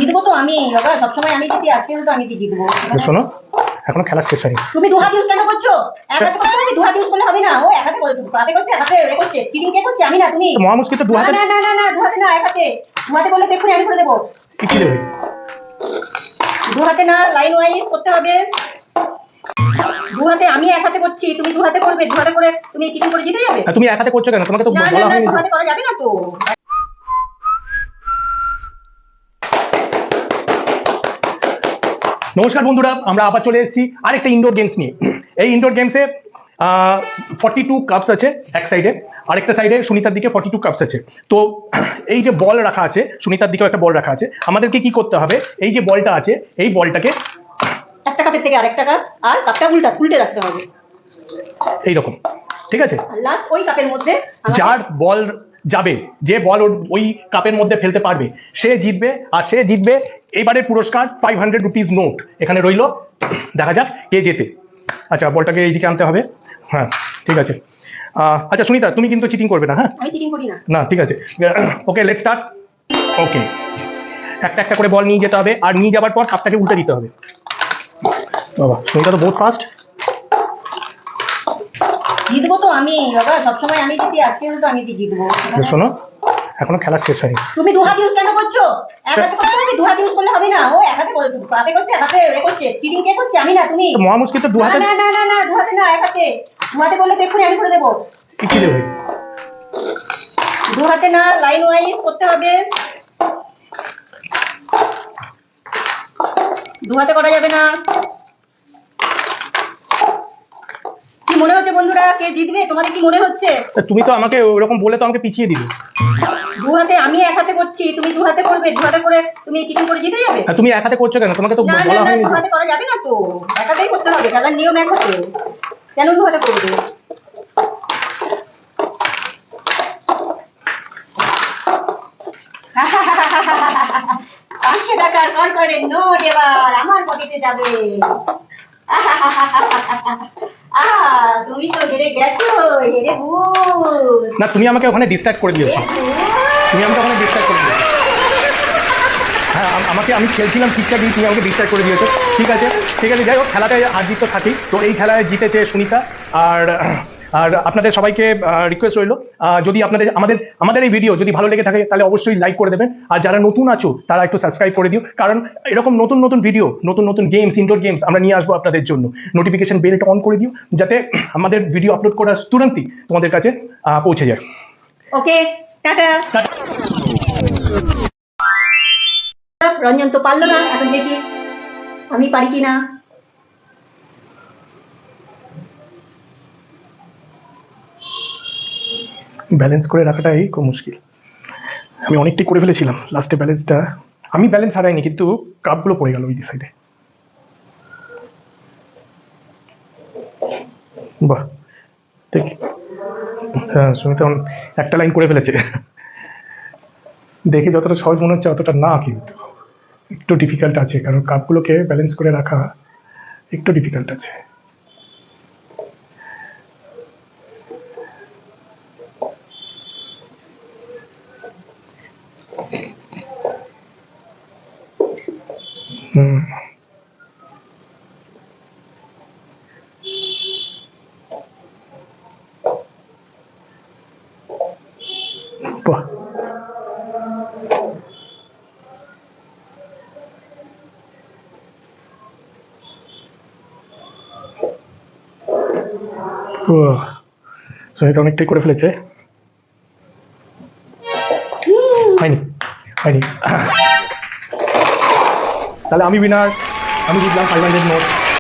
জিতবো তো আমি বাবা, সবসময় আমি জিতি, আজকে তো আমি জিতবো। শোনো, এখনো খেলা শেষ হয়নি। তুমি দু হাত ইউজ কেন করছো? এক হাতে করছো, তুমি দু হাত ইউজ করলে হবে না। ও এক হাতে করছে, এক হাতে এ করছে, চিটিং কে করছে? আমি না, তুমি। মহা মুশকিল তো দু হাতে। না না না না, দু হাতে না, এক হাতে। দু হাতে করলে দেখুন আমি করে দেবো। কি দেবে? দু হাতে না, লাইন ওয়াইজ করতে হবে। দু হাতে আমি এক হাতে করছি, তুমি দু হাতে করবে। দু হাতে করে তুমি চিটিং করে জিতে যাবে। তুমি এক হাতে করছো কেন? তোমাকে তো না বলা না না, হয়নি। দু হাতে করা যাবে না তো। নমস্কার বন্ধুরা, আমরা আবার চলে এসেছি আরেকটা ইনডোর গেমস নিয়ে। এই ইনডোর গেমসে 42 কাপস আছে এক সাইডে, আরেকটা সাইডে সুনিতার দিকে 42 কাপস আছে। তো এই যে বল রাখা আছে, সুনিতার দিকেও একটা বল রাখা আছে। আমাদেরকে কি করতে হবে? এই যে বলটা আছে, এই বলটাকে একটা কাপের থেকে আরেকটা কাপ, আর কাপটা উল্টে রাখতে হবে এইরকম, ঠিক আছে? লাস্ট ওই কাপের মধ্যে যার বল যাবে, যে বল ওই কাপের মধ্যে ফেলতে পারবে, সে জিতবে। আর সে জিতবে এবারের পুরস্কার 500 রুপিস নোট এখানে রইলো। দেখা যাক কে জেতে। আচ্ছা, বলটাকে এইদিকে আনতে হবে। হ্যাঁ, ঠিক আছে। আচ্ছা সুনিতা, তুমি কিন্তু চিটিং করবে না। হ্যাঁ, আমি চিটিং করি না। না, ঠিক আছে। ওকে, লেটস স্টার্ট। ওকে, একটা একটা করে বল নিয়ে যেতে হবে, আর নিয়ে যাবার পর কাপটাকে উল্টে দিতে হবে। বাবা, সুনিতা তো বহুত ফাস্ট। জিতবো তো আমি বাবা, সবসময় আমি জিতি, আজকে তো আমি জিতবো। শোনো, এখনো খেলা শেষ হয়নি। তুমি দু হাত ইউজ কেন করছো? এক হাতে করছো, তুমি দু হাত ইউজ করলে হবে না। ও এক হাতে করছে, এক হাতে এ করছে, চিটিং কে করছে? আমি না, তুমি। মহা মুশকিল তো দু হাতে। না না না না, দু হাতে না, এক হাতে। দু হাতে করলে দেখুন আমি করে দেবো। কি দেবে? দু হাতে না, লাইন ওয়াইজ করতে হবে। দু হাতে করা যাবে না। কি মনে হচ্ছে বন্ধুরা, কে জিতবে? তোমাদের কি মনে হচ্ছে? তুমি তো আমাকে ওরকম বলে তো আমাকে পিছিয়ে দিবে। দু হাতে আমি এক হাতে করছি, তুমি দু হাতে করবে। দু হাতে করে তুমি চিটিং করে জিতে যাবে। তুমি এক হাতে করছো কেন? তোমাকে তো না না বলা না, হয়নি। দু হাতে করা যাবে না তো। এক হাতেই করতে হবে, খেলার নিয়ম এক হাতে। কেন দু হাতে করবে? পাঁচশো টাকার সরকারের নোট এবার আমার পকেটে যাবে। তুমি তো হেরে গেছো, হেরে ভূত। না, তুমি আমাকে ওখানে ডিস্ট্রাক্ট করে দিয়েছো। তুমি আমাকে ওখানে ডিস্ট্রাক্ট করে দিয়েছো। হ্যাঁ, আমি খেলছিলাম ঠিকঠাকই, তুমি আমাকে ডিস্ট্রাক্ট করে দিয়েছো। ঠিক আছে, ঠিক আছে, যাই হোক, খেলাটায় হার জিত তো থাকেই। তো এই খেলায় জিতেছে সুনিতা। আর আর আপনাদের সবাইকে রিকোয়েস্ট রইল, যদি আমাদের এই ভিডিও যদি ভালো লেগে থাকে তাহলে অবশ্যই লাইক করে দেবেন। আর যারা নতুন আছো তারা একটু সাবস্ক্রাইব করে দিও, কারণ এরকম নতুন নতুন ভিডিও, নতুন নতুন গেমস, ইনডোর গেমস আমরা নিয়ে আসবো আপনাদের জন্য। নোটিফিকেশন বেলটা অন করে দিও, যাতে আমাদের ভিডিও আপলোড করার তুরন্তই তোমাদের কাছে পৌঁছে যায়। ওকে, টাটা। রঞ্জন তো পারলো না, এখন দেখি আমি পারি কিনা। ব্যালেন্স করে রাখাটাই খুব মুশকিল। আমি অনেকটাই করে ফেলেছিলাম, লাস্টে ব্যালেন্সটা আমি ব্যালেন্স হারাইনি, কিন্তু কাপগুলো পড়ে গেল ওই সাইডে। বাহ, দেখি। হ্যাঁ, সুমিতা একটা লাইন করে ফেলেছে। দেখে যতটা সহজ মনে হচ্ছে অতটা না, কিন্তু একটু ডিফিকাল্ট আছে, কারণ কাপগুলোকে ব্যালেন্স করে রাখা একটু ডিফিকাল্ট আছে। হুম, বাহ, সুমিতা অনেকটাই করে ফেলেছে। হয়নি, হয়নি। তাহলে আমি উইনার, আমি জিতলাম 500 নোট।